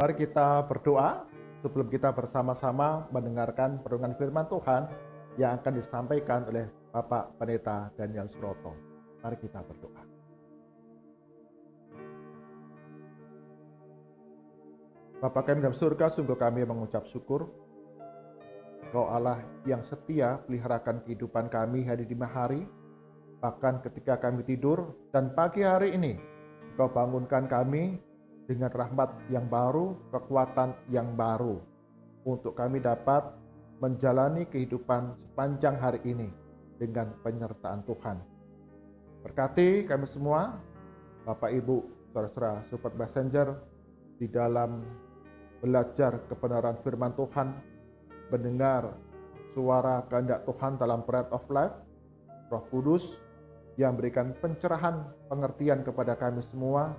Mari kita berdoa sebelum kita bersama-sama mendengarkan perenungan firman Tuhan yang akan disampaikan oleh Bapak Pendeta Daniel Suroto. Mari kita berdoa. Bapa kami dalam surga, sungguh kami mengucap syukur. Engkau Allah yang setia peliharakan kehidupan kami hari demi hari. Bahkan ketika kami tidur dan pagi hari ini, Engkau bangunkan kami dengan rahmat yang baru, kekuatan yang baru, untuk kami dapat menjalani kehidupan sepanjang hari ini dengan penyertaan Tuhan. Berkati kami semua, Bapak Ibu, saudara-saudara Support Messenger, di dalam belajar kebenaran firman Tuhan, mendengar suara kehendak Tuhan dalam Bread of Life, Roh Kudus yang berikan pencerahan pengertian kepada kami semua,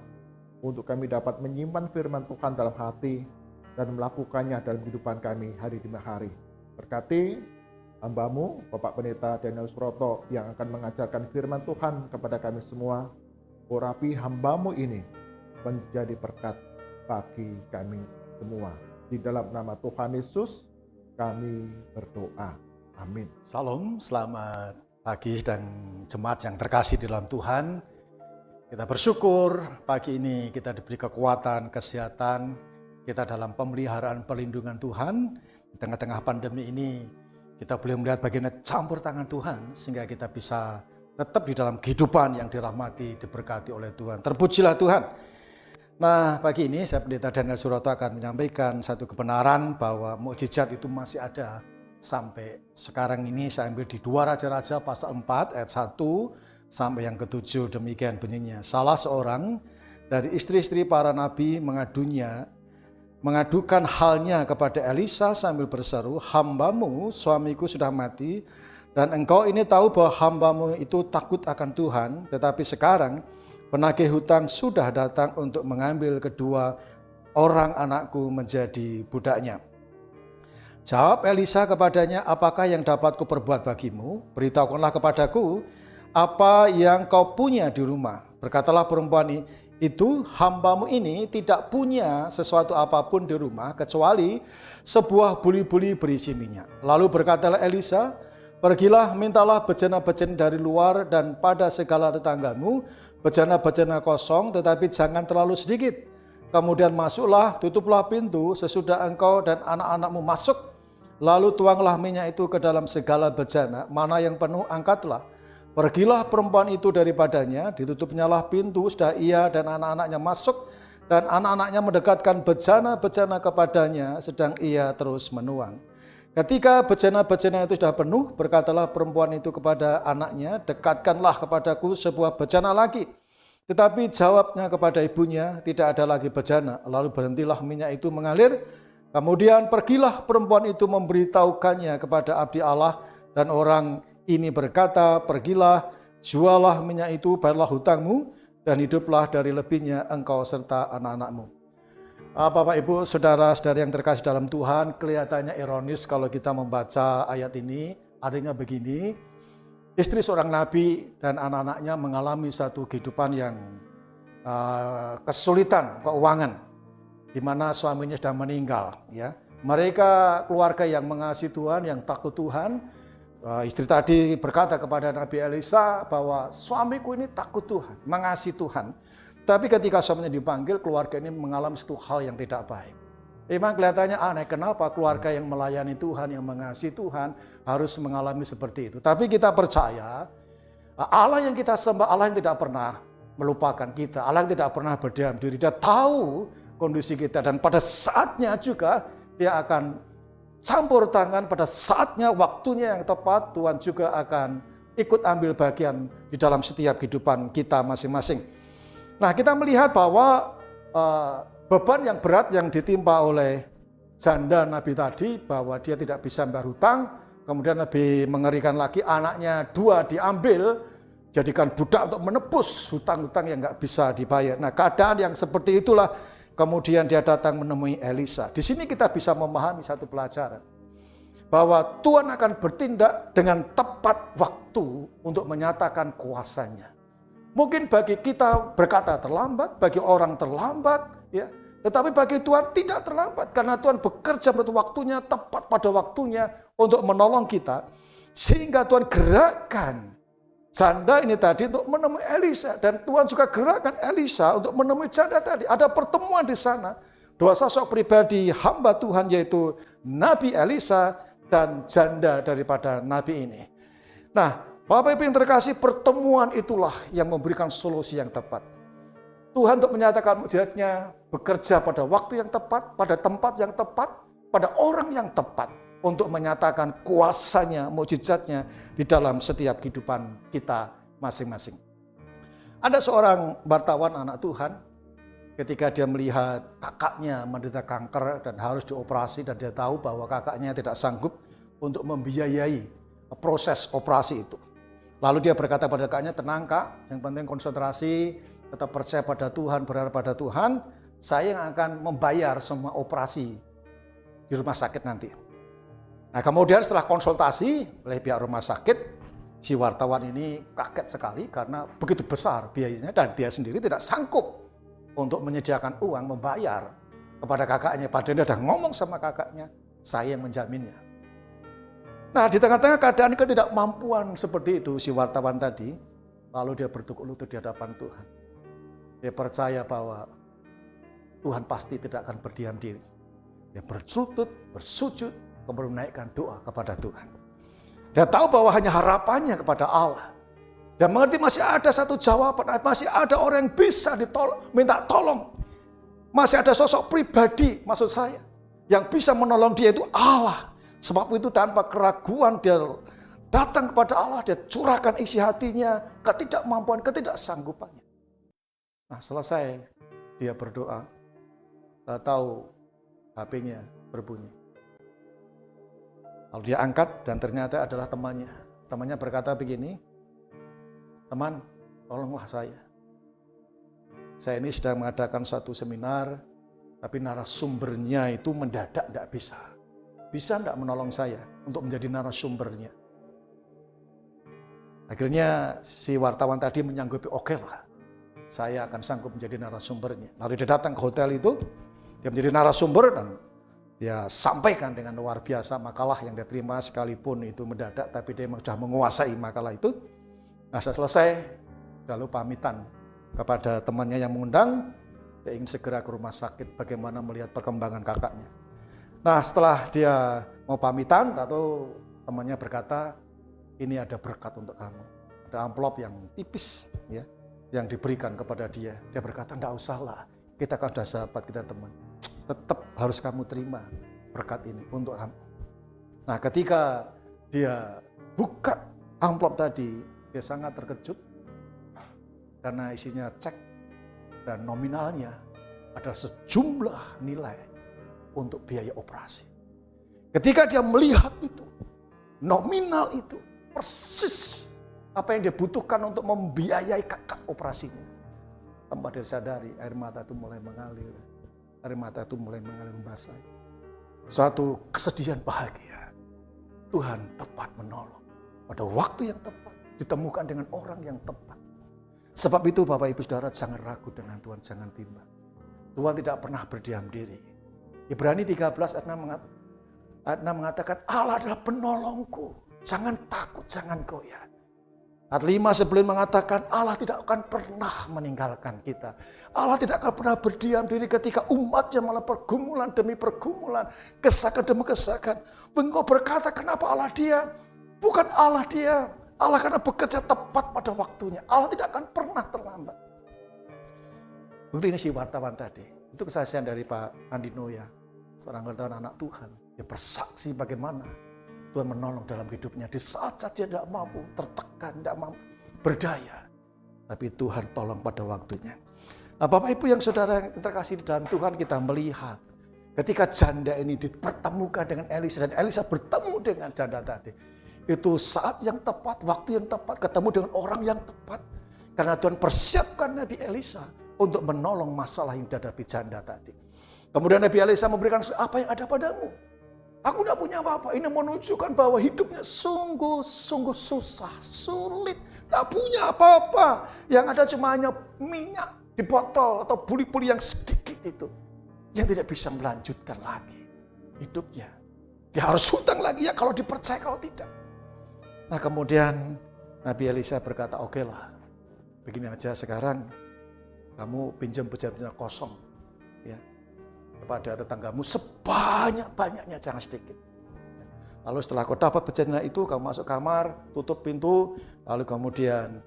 untuk kami dapat menyimpan firman Tuhan dalam hati dan melakukannya dalam kehidupan kami hari demi hari. Berkati hamba-Mu, Bapak Pendeta Daniel Suroto, yang akan mengajarkan firman Tuhan kepada kami semua. Urapi hamba-Mu ini menjadi berkat bagi kami semua. Di dalam nama Tuhan Yesus kami berdoa. Amin. Salam, selamat pagi dan jemaat yang terkasih di dalam Tuhan. Kita bersyukur pagi ini kita diberi kekuatan, kesehatan, kita dalam pemeliharaan perlindungan Tuhan. Di tengah-tengah pandemi ini kita boleh melihat bagaimana campur tangan Tuhan sehingga kita bisa tetap di dalam kehidupan yang dirahmati, diberkati oleh Tuhan. Terpujilah Tuhan. Nah, pagi ini saya Pendeta Daniel Suroto akan menyampaikan satu kebenaran bahwa mukjizat itu masih ada sampai sekarang ini. Saya ambil di 2 Raja-Raja pasal 4 ayat 1 sampai yang ke-7, demikian bunyinya. Salah seorang dari istri-istri para nabi mengadukan halnya kepada Elisa sambil berseru, "Hambamu, suamiku sudah mati, dan engkau ini tahu bahwa hambamu itu takut akan Tuhan, tetapi sekarang penagih hutang sudah datang untuk mengambil kedua orang anakku menjadi budaknya." Jawab Elisa kepadanya, "Apakah yang dapat kuperbuat bagimu? Beritahukanlah kepadaku apa yang kau punya di rumah." Berkatalah perempuan itu, "Hambamu ini tidak punya sesuatu apapun di rumah kecuali sebuah buli-buli berisi minyak." Lalu berkatalah Elisa, "Pergilah, mintalah bejana-bejana dari luar dan pada segala tetanggamu bejana-bejana kosong, tetapi jangan terlalu sedikit. Kemudian masuklah, tutuplah pintu sesudah engkau dan anak-anakmu masuk. Lalu tuanglah minyak itu ke dalam segala bejana, mana yang penuh angkatlah. Pergilah perempuan itu daripadanya, ditutupnyalah pintu, sudah ia dan anak-anaknya masuk, dan anak-anaknya mendekatkan bejana-bejana kepadanya, sedang ia terus menuang. Ketika bejana-bejana itu sudah penuh, berkatalah perempuan itu kepada anaknya, "Dekatkanlah kepadaku sebuah bejana lagi." Tetapi jawabnya kepada ibunya, "Tidak ada lagi bejana." Lalu berhentilah minyak itu mengalir. Kemudian pergilah perempuan itu memberitahukannya kepada abdi Allah, dan orang ini berkata, "Pergilah, jualah minyak itu, bayarlah hutangmu, dan hiduplah dari lebihnya engkau serta anak-anakmu." Bapak, Ibu, saudara-saudari yang terkasih dalam Tuhan, kelihatannya ironis kalau kita membaca ayat ini. Artinya begini, istri seorang nabi dan anak-anaknya mengalami satu kehidupan yang kesulitan keuangan, di mana suaminya sudah meninggal. Ya, mereka keluarga yang mengasihi Tuhan, yang takut Tuhan. Istri tadi berkata kepada Nabi Elisa bahwa suamiku ini takut Tuhan, mengasihi Tuhan. Tapi ketika suaminya dipanggil, keluarga ini mengalami satu hal yang tidak baik. Memang kelihatannya aneh, kenapa keluarga yang melayani Tuhan, yang mengasihi Tuhan harus mengalami seperti itu. Tapi kita percaya Allah yang kita sembah, Allah yang tidak pernah melupakan kita, Allah yang tidak pernah berdiam diri. Dia tahu kondisi kita, dan pada saatnya juga Dia akan campur tangan. Pada saatnya, waktunya yang tepat, Tuhan juga akan ikut ambil bagian di dalam setiap kehidupan kita masing-masing. Nah, kita melihat bahwa beban yang berat yang ditimpa oleh janda Nabi tadi, bahwa dia tidak bisa membayar hutang. Kemudian lebih mengerikan lagi, anaknya 2 diambil, jadikan budak untuk menebus hutang-hutang yang nggak bisa dibayar. Nah, keadaan yang seperti itulah kemudian dia datang menemui Elisa. Di sini kita bisa memahami satu pelajaran, bahwa Tuhan akan bertindak dengan tepat waktu untuk menyatakan kuasanya. Mungkin bagi kita berkata terlambat, bagi orang terlambat, ya. Tetapi bagi Tuhan tidak terlambat, karena Tuhan bekerja pada waktunya, tepat pada waktunya untuk menolong kita. Sehingga Tuhan gerakkan janda ini tadi untuk menemui Elisa. Dan Tuhan juga gerakkan Elisa untuk menemui janda tadi. Ada pertemuan di sana. Dua sosok pribadi hamba Tuhan, yaitu Nabi Elisa dan janda daripada Nabi ini. Nah, Bapak Ibu yang terkasih, pertemuan itulah yang memberikan solusi yang tepat. Tuhan untuk menyatakan mujizatnya bekerja pada waktu yang tepat, pada tempat yang tepat, pada orang yang tepat untuk menyatakan kuasanya, mujizatnya di dalam setiap kehidupan kita masing-masing. Ada seorang wartawan anak Tuhan, ketika dia melihat kakaknya menderita kanker dan harus dioperasi, dan dia tahu bahwa kakaknya tidak sanggup untuk membiayai proses operasi itu. Lalu dia berkata pada kakaknya, tenang kak, yang penting konsentrasi, tetap percaya pada Tuhan, berharap pada Tuhan, saya yang akan membayar semua operasi di rumah sakit nanti. Nah, kemudian setelah konsultasi oleh pihak rumah sakit, si wartawan ini kaget sekali karena begitu besar biayanya dan dia sendiri tidak sanggup untuk menyediakan uang membayar kepada kakaknya. Padahal dia sudah ngomong sama kakaknya, saya yang menjaminnya. Nah, di tengah-tengah keadaan ketidakmampuan seperti itu, si wartawan tadi, lalu dia bertukuk lutut di hadapan Tuhan. Dia percaya bahwa Tuhan pasti tidak akan berdiam diri. Dia berlutut, bersujud, kemudian menaikkan doa kepada Tuhan. Dia tahu bahwa hanya harapannya kepada Allah. Dia mengerti masih ada satu jawaban, masih ada orang yang bisa minta tolong. Masih ada sosok pribadi, maksud saya, yang bisa menolong dia, itu Allah. Sebab itu tanpa keraguan dia datang kepada Allah, dia curahkan isi hatinya, ketidakmampuan, ketidaksanggupannya. Nah, selesai dia berdoa, tak tahu HP-nya berbunyi. Lalu dia angkat dan ternyata adalah temannya. Temannya berkata begini, teman, tolonglah saya. Saya ini sedang mengadakan satu seminar, tapi narasumbernya itu mendadak tidak bisa. Bisa tidak menolong saya untuk menjadi narasumbernya? Akhirnya si wartawan tadi menyanggupi, oke lah, saya akan sanggup menjadi narasumbernya. Lalu dia datang ke hotel itu, dia menjadi narasumber dan dia sampaikan dengan luar biasa makalah yang dia terima, sekalipun itu mendadak, tapi dia sudah menguasai makalah itu. Nah, sudah selesai, lalu pamitan kepada temannya yang mengundang, dia ingin segera ke rumah sakit bagaimana melihat perkembangan kakaknya. Nah, setelah dia mau pamitan, atau temannya berkata, ini ada berkat untuk kamu. Ada amplop yang tipis, ya, yang diberikan kepada dia. Dia berkata, enggak usah lah, kita kan sudah sahabat, kita teman. Tetap harus kamu terima berkat ini untuk kamu. Nah, ketika dia buka amplop tadi, dia sangat terkejut karena isinya cek dan nominalnya ada sejumlah nilai untuk biaya operasi. Ketika dia melihat itu, nominal itu persis apa yang dia butuhkan untuk membiayai kakak operasinya. Tanpa dia sadari, air mata itu mulai mengalir. Air mata itu mulai mengalir membasahi. Suatu kesedihan bahagia. Tuhan tepat menolong. Pada waktu yang tepat, ditemukan dengan orang yang tepat. Sebab itu Bapak Ibu Saudara, jangan ragu dengan Tuhan, jangan bimbang. Tuhan tidak pernah berdiam diri. Ibrani 13 ayat 6 mengatakan, Allah adalah penolongku. Jangan takut, jangan goyah. Ayat 5 sebelum mengatakan Allah tidak akan pernah meninggalkan kita. Allah tidak akan pernah berdiam diri ketika umatnya malah pergumulan demi pergumulan, kesakan demi kesakan. Engkau berkata, kenapa Allah diam? Bukan Allah diam. Allah karena bekerja tepat pada waktunya. Allah tidak akan pernah terlambat. Bukti ini si wartawan tadi. Itu kesaksian dari Pak Andi Noya, seorang wartawan anak Tuhan. Dia bersaksi bagaimana Tuhan menolong dalam hidupnya. Di saat-saat dia tidak mampu, tertekan, tidak mampu, berdaya. Tapi Tuhan tolong pada waktunya. Nah, Bapak Ibu yang saudara yang terkasih di dalam Tuhan, kita melihat ketika janda ini dipertemukan dengan Elisa, dan Elisa bertemu dengan janda tadi. Itu saat yang tepat, waktu yang tepat, ketemu dengan orang yang tepat. Karena Tuhan persiapkan Nabi Elisa untuk menolong masalah yang dihadapi janda tadi. Kemudian Nabi Elisa memberikan, apa yang ada padamu? Aku tidak punya apa-apa. Ini menunjukkan bahwa hidupnya sungguh susah, sulit. Tidak punya apa-apa. Yang ada cuma hanya minyak di botol atau buli-buli yang sedikit itu. yang tidak bisa melanjutkan lagi hidupnya. Dia harus hutang lagi ya kalau dipercaya, kalau tidak. Nah kemudian Nabi Elisa berkata, oke lah, begini aja sekarang kamu pinjam bejana kosong ya kepada tetanggamu sebanyak-banyaknya, jangan sedikit. Lalu setelah kau dapat bejana itu, kamu masuk kamar, tutup pintu, lalu kemudian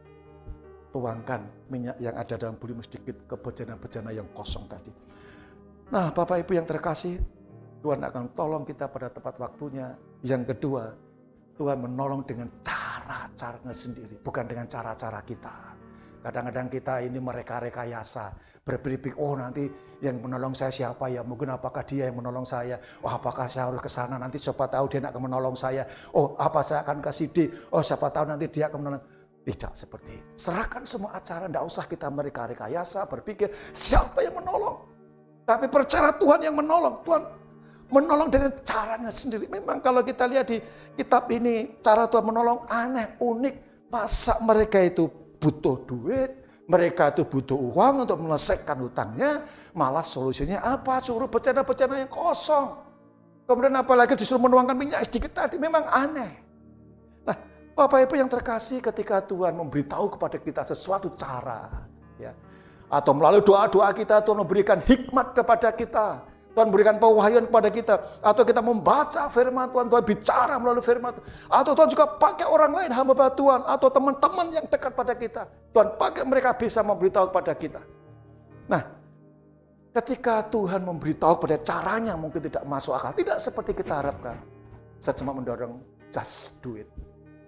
tuangkan minyak yang ada dalam bulimu sedikit ke bejana-bejana yang kosong tadi. Nah Bapak Ibu yang terkasih, Tuhan akan tolong kita pada tepat waktunya. Yang kedua, Tuhan menolong dengan cara-caranya sendiri, bukan dengan cara-cara kita. Kadang-kadang kita ini mereka-rekayasa, berpikir, oh nanti yang menolong saya siapa ya? Mungkin apakah dia yang menolong saya? Oh apakah saya harus ke sana? Nanti siapa tahu dia akan menolong saya. Oh apa saya akan kasih dia? Oh siapa tahu nanti dia akan menolong. Tidak seperti itu. Serahkan semua acara, tidak usah kita mereka-rekayasa, berpikir siapa yang menolong. Tapi percaya Tuhan yang menolong. Tuhan menolong dengan caranya sendiri. Memang kalau kita lihat di kitab ini, cara Tuhan menolong aneh, unik. Masa mereka itu butuh duit, mereka itu butuh uang untuk menyelesaikan hutangnya, malah solusinya apa? Suruh bejana-bejana yang kosong. Kemudian apalagi disuruh menuangkan minyak sedikit tadi, memang aneh. Nah, Bapak Ibu yang terkasih, ketika Tuhan memberitahu kepada kita sesuatu cara, ya, atau melalui doa-doa kita, Tuhan memberikan hikmat kepada kita, Tuhan berikan pewahyuan kepada kita, atau kita membaca firman Tuhan, Tuhan bicara melalui firman Tuhan, atau Tuhan juga pakai orang lain, hamba Tuhan, atau teman-teman yang dekat pada kita, Tuhan pakai mereka bisa memberitahu kepada kita. Nah, ketika Tuhan memberitahu pada caranya mungkin tidak masuk akal, tidak seperti kita harapkan, saya cuma mendorong, just do it,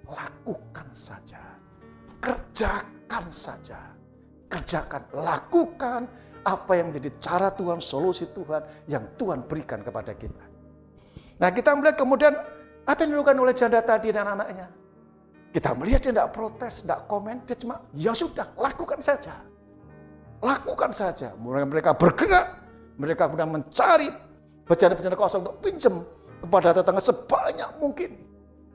lakukan saja, kerjakan saja, kerjakan, lakukan apa yang menjadi cara Tuhan, solusi Tuhan yang Tuhan berikan kepada kita. Nah kita melihat kemudian apa yang dilakukan oleh janda tadi dan anaknya. Kita melihat dia tidak protes, tidak komen, dia cuma ya sudah, lakukan saja. Lakukan saja. Mereka bergerak, mereka kemudian mencari bejana-bejana kosong untuk pinjam kepada tetangga sebanyak mungkin.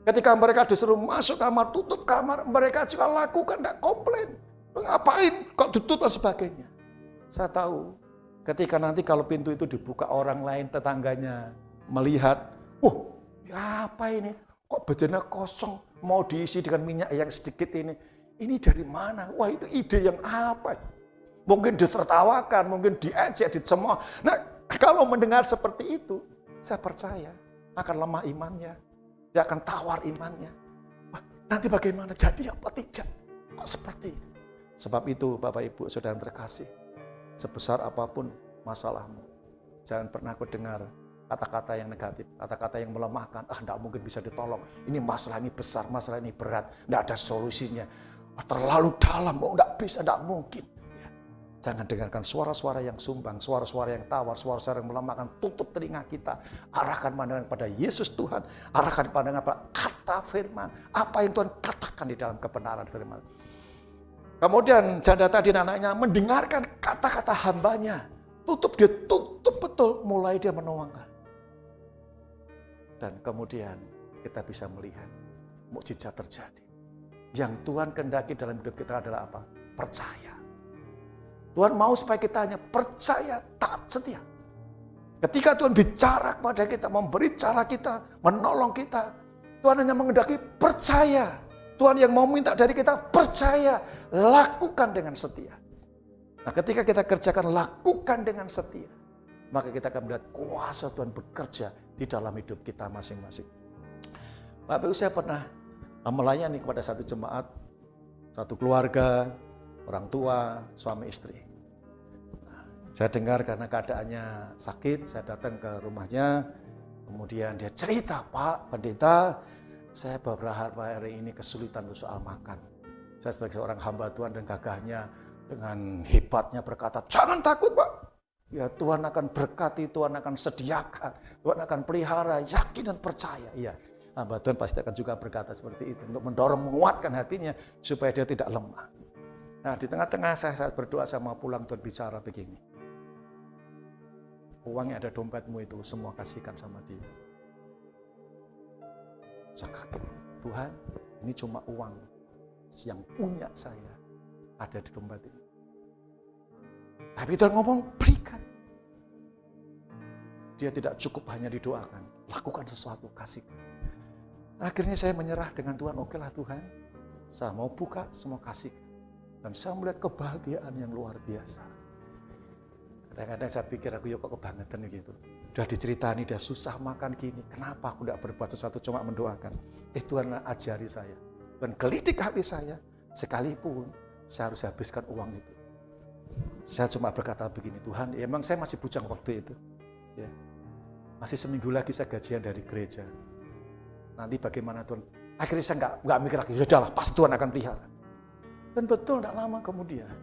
Ketika mereka disuruh masuk kamar, tutup kamar, mereka juga lakukan, tidak komplain. Ngapain kok tutup dan sebagainya. Saya tahu ketika nanti kalau pintu itu dibuka orang lain, tetangganya melihat, apa ini? Kok bejana kosong mau diisi dengan minyak yang sedikit ini? Ini dari mana? Wah itu ide yang apa? Mungkin ditertawakan, mungkin diejek, dicemooh. Nah kalau mendengar seperti itu, saya percaya akan lemah imannya. Dia akan tawar imannya. Wah, nanti bagaimana? Jadi apa tidak? Kok seperti itu? Sebab itu Bapak Ibu Saudara terkasih, sebesar apapun masalahmu, jangan pernah kau dengar kata-kata yang negatif, kata-kata yang melemahkan. Tidak mungkin bisa ditolong. Ini masalah ini besar, masalah ini berat, tidak ada solusinya. Terlalu dalam, tidak bisa, tidak mungkin. Jangan dengarkan suara-suara yang sumbang, suara-suara yang tawar, suara-suara yang melemahkan. Tutup telinga kita, arahkan pandangan pada Yesus Tuhan, arahkan pandangan pada kata firman, apa yang Tuhan katakan di dalam kebenaran firman. Kemudian janda tadi dan anaknya mendengarkan kata-kata hambanya. Tutup, dia tutup betul, mulai dia menuangkan. Dan kemudian kita bisa melihat mukjizat terjadi. Yang Tuhan kehendaki dalam hidup kita adalah apa? Percaya. Tuhan mau supaya kita hanya percaya, taat, setia. Ketika Tuhan bicara kepada kita, memberi cara kita, menolong kita, Tuhan hanya menghendaki percaya. Tuhan yang mau minta dari kita percaya, lakukan dengan setia. Nah ketika kita kerjakan, lakukan dengan setia, maka kita akan melihat kuasa Tuhan bekerja di dalam hidup kita masing-masing. Bapak Ibu, saya pernah melayani kepada satu jemaat, satu keluarga, orang tua, suami istri. Saya dengar karena keadaannya sakit, saya datang ke rumahnya, kemudian dia cerita, Pak Pendeta, saya beberapa hari ini kesulitan untuk soal makan. Saya sebagai seorang hamba Tuhan dan gagahnya dengan hebatnya berkata, jangan takut Pak. Ya Tuhan akan berkati, Tuhan akan sediakan, Tuhan akan pelihara, yakin dan percaya. Iya, hamba Tuhan pasti akan juga berkata seperti itu untuk mendorong, menguatkan hatinya supaya dia tidak lemah. Nah di tengah-tengah saya berdoa, saya mau pulang, Tuhan bicara begini. Uang yang ada dompetmu itu semua kasihkan sama dia. Saya kaget, Tuhan ini cuma uang yang punya saya ada di dompet ini. Tapi Tuhan ngomong berikan. Dia tidak cukup hanya didoakan. Lakukan sesuatu, kasihkan. Akhirnya saya menyerah dengan Tuhan. Oke lah Tuhan, saya mau buka, semua kasihkan. Dan saya melihat kebahagiaan yang luar biasa. Kadang-kadang saya pikir aku kok kebangetan gitu. Udah diceritani, udah susah makan gini. Kenapa aku tidak berbuat sesuatu, cuma mendoakan. Tuhan ajari saya. Tuhan gelitik hati saya. Sekalipun saya harus habiskan uang itu. Saya cuma berkata begini, Tuhan, ya emang saya masih bujang waktu itu. Ya. Masih seminggu lagi saya gajian dari gereja. Nanti bagaimana Tuhan? Akhirnya saya nggak mikir lagi, sudahlah pasti Tuhan akan pelihara. Dan betul tidak lama kemudian,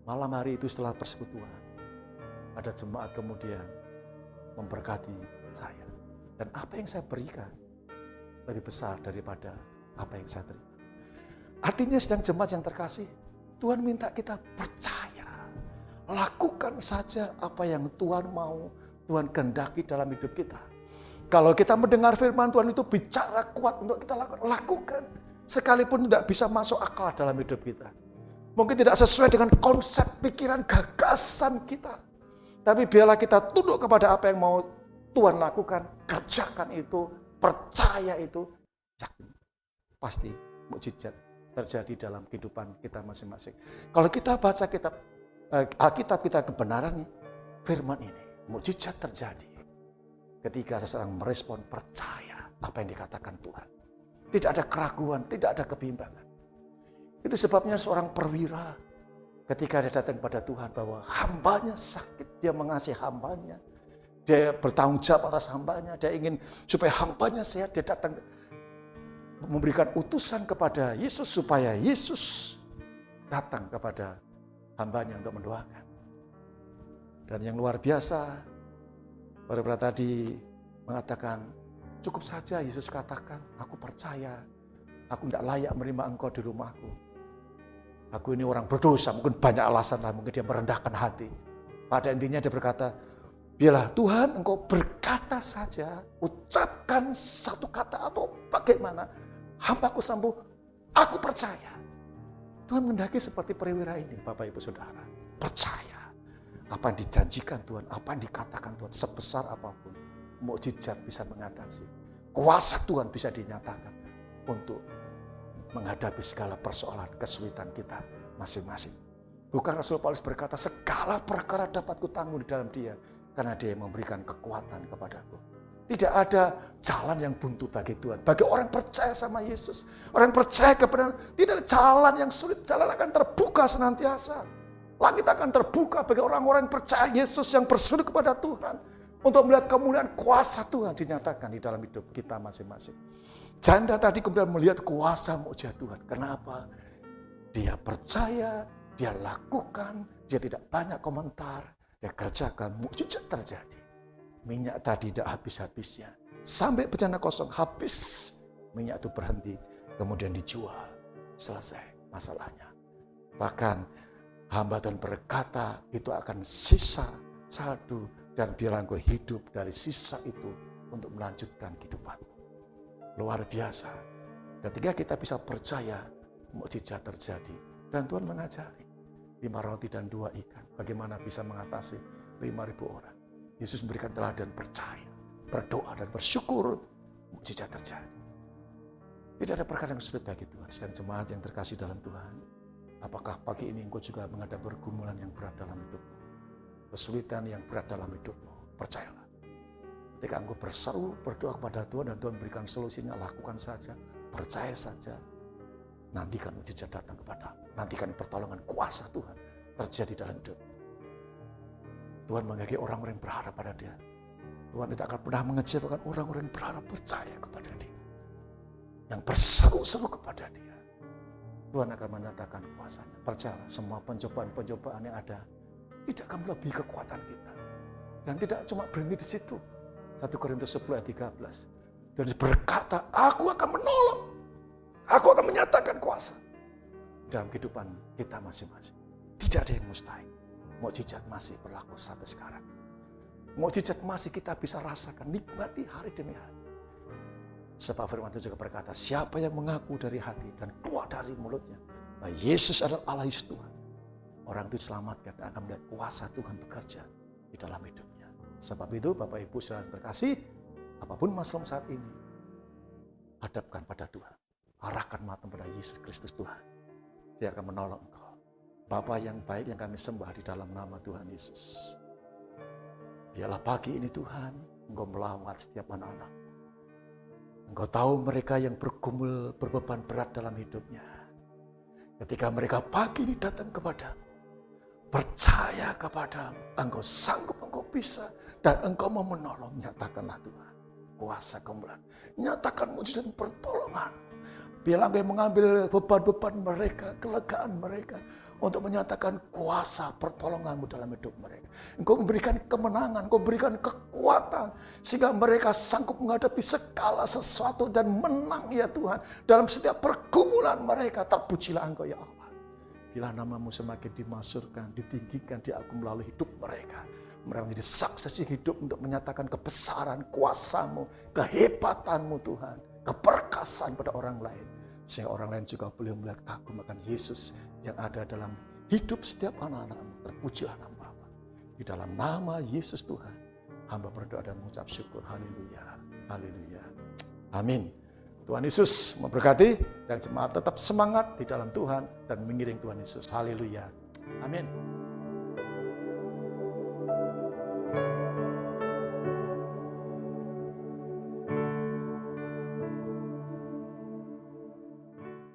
malam hari itu setelah persekutuan, ada jemaat kemudian memberkati saya. Dan apa yang saya berikan lebih besar daripada apa yang saya terima. Artinya sedang jemaat yang terkasih, Tuhan minta kita percaya. Lakukan saja apa yang Tuhan mau, Tuhan kehendaki dalam hidup kita. Kalau kita mendengar firman Tuhan itu bicara kuat untuk kita lakukan. Sekalipun tidak bisa masuk akal dalam hidup kita. Mungkin tidak sesuai dengan konsep, pikiran, gagasan kita. Tapi biarlah kita tunduk kepada apa yang mau Tuhan lakukan. Kerjakan itu, percaya itu. Yakin, pasti mukjizat terjadi dalam kehidupan kita masing-masing. Kalau kita baca Alkitab kita kebenaran, firman ini, mukjizat terjadi ketika seseorang merespon percaya apa yang dikatakan Tuhan. Tidak ada keraguan, tidak ada kebimbangan. Itu sebabnya seorang perwira ketika dia datang kepada Tuhan bahwa hambanya sakit, dia mengasihi hambanya. Dia bertanggung jawab atas hambanya, dia ingin supaya hambanya sehat, dia datang memberikan utusan kepada Yesus supaya Yesus datang kepada hambanya untuk mendoakan. Dan yang luar biasa, perwira tadi mengatakan, cukup saja Yesus katakan, aku percaya, aku tidak layak menerima engkau di rumahku. Aku ini orang berdosa, mungkin banyak alasan lah, mungkin dia merendahkan hati. Pada intinya dia berkata, biarlah Tuhan engkau berkata saja, ucapkan satu kata atau bagaimana, hambaku sembuh, aku percaya. Tuhan mendaki seperti perwira ini, Bapak Ibu Saudara. Percaya apa yang dijanjikan Tuhan, apa yang dikatakan Tuhan, sebesar apapun, mukjizat bisa mengatasi. Kuasa Tuhan bisa dinyatakan untuk menghadapi segala persoalan, kesulitan kita masing-masing. Bukan Rasul Paulus berkata, segala perkara dapat kutanggung di dalam Dia, karena Dia yang memberikan kekuatan kepadaku. Tidak ada jalan yang buntu bagi Tuhan. Bagi orang percaya sama Yesus, orang percaya kebenaran, tidak ada jalan yang sulit, jalan akan terbuka senantiasa. Langit akan terbuka bagi orang-orang yang percaya Yesus, yang berseru kepada Tuhan, untuk melihat kemuliaan kuasa Tuhan dinyatakan di dalam hidup kita masing-masing. Janda tadi kemudian melihat kuasa mukjizat Tuhan. Kenapa? Dia percaya, dia lakukan, dia tidak banyak komentar, dia kerjakan, mukjizat terjadi. Minyak tadi tidak habis-habisnya. Sampai bejana kosong habis, minyak itu berhenti, kemudian dijual. Selesai masalahnya. Bahkan hamba Tuhan berkata, itu akan sisa saldo, dan biarlah engkau hidup dari sisa itu untuk melanjutkan kehidupanmu. Luar biasa. Ketika kita bisa percaya, mukjizat terjadi. Dan Tuhan mengajari 5 roti dan 2 ikan. Bagaimana bisa mengatasi 5.000 orang. Yesus memberikan teladan percaya, berdoa dan bersyukur, mukjizat terjadi. Tidak ada perkara yang sulit bagi Tuhan. Sedang jemaat yang terkasih dalam Tuhan, apakah pagi ini engkau juga menghadapi pergumulan yang berat dalam hidupmu? Kesulitan yang berat dalam hidupmu, percayalah. Ketika engkau berseru, berdoa kepada Tuhan dan Tuhan berikan solusinya, lakukan saja, percaya saja. Nantikan mukjizat datang kepadamu. Nantikan pertolongan kuasa Tuhan terjadi dalam hidupmu. Tuhan mengasihi orang-orang yang berharap pada Dia. Tuhan tidak akan pernah mengecewakan orang-orang yang berharap percaya kepada Dia. Yang berseru-seru kepada Dia. Tuhan akan menyatakan kuasanya. Percayalah, semua pencobaan-pencobaan yang ada tidak akan melebihi kekuatan kita. Dan tidak cuma berhenti di situ. 1 Korintus 10 ayat 13. Tuhan berkata, aku akan menolong. Aku akan menyatakan kuasa dalam kehidupan kita masing-masing. Tidak ada yang mustahil. Mukjizat masih berlaku sampai sekarang. Mukjizat masih kita bisa rasakan, nikmati hari demi hari. Sebab firman Tuhan juga berkata, siapa yang mengaku dari hati dan keluar dari mulutnya bahwa Yesus adalah Allah, Yesus Tuhan, orang itu diselamatkan dan akan melihat kuasa Tuhan bekerja di dalam hidupnya. Sebab itu Bapak Ibu saudara terkasih, apapun masalah saat ini, hadapkan pada Tuhan. Arahkan mata pada Yesus Kristus Tuhan. Dia akan menolong engkau. Bapa yang baik yang kami sembah di dalam nama Tuhan Yesus. Biarlah pagi ini Tuhan, Engkau melawat setiap anak-anak. Engkau tahu mereka yang bergumul, berbeban berat dalam hidupnya. Ketika mereka pagi ini datang kepadamu, percaya kepadamu, Engkau sanggup, Engkau bisa, dan Engkau mau menolong. Nyatakanlah Tuhan, kuasa kemuliaan. Nyatakan mujizat pertolongan. Biarlah Engkau mengambil beban-beban mereka, kelegaan mereka, untuk menyatakan kuasa pertolongan-Mu dalam hidup mereka. Engkau memberikan kemenangan, Engkau memberikan kekuatan, sehingga mereka sanggup menghadapi segala sesuatu dan menang ya Tuhan. Dalam setiap pergumulan mereka, terpujilah Engkau ya Allah. Bila nama-Mu semakin dimasyhurkan, ditinggikan, diagung melalui hidup mereka. Mereka menjadi saksi hidup untuk menyatakan kebesaran kuasa-Mu, kehebatan-Mu Tuhan, keperkasaan pada orang lain. Sehingga orang lain juga boleh melihat kagum akan Yesus yang ada dalam hidup setiap anak-anak-Mu. Terpujilah nama Bapa. Di dalam nama Yesus Tuhan, hamba berdoa dan mengucap syukur. Haleluya. Haleluya. Amin. Tuhan Yesus memberkati dan jemaat tetap semangat di dalam Tuhan dan mengiring Tuhan Yesus. Haleluya. Amin.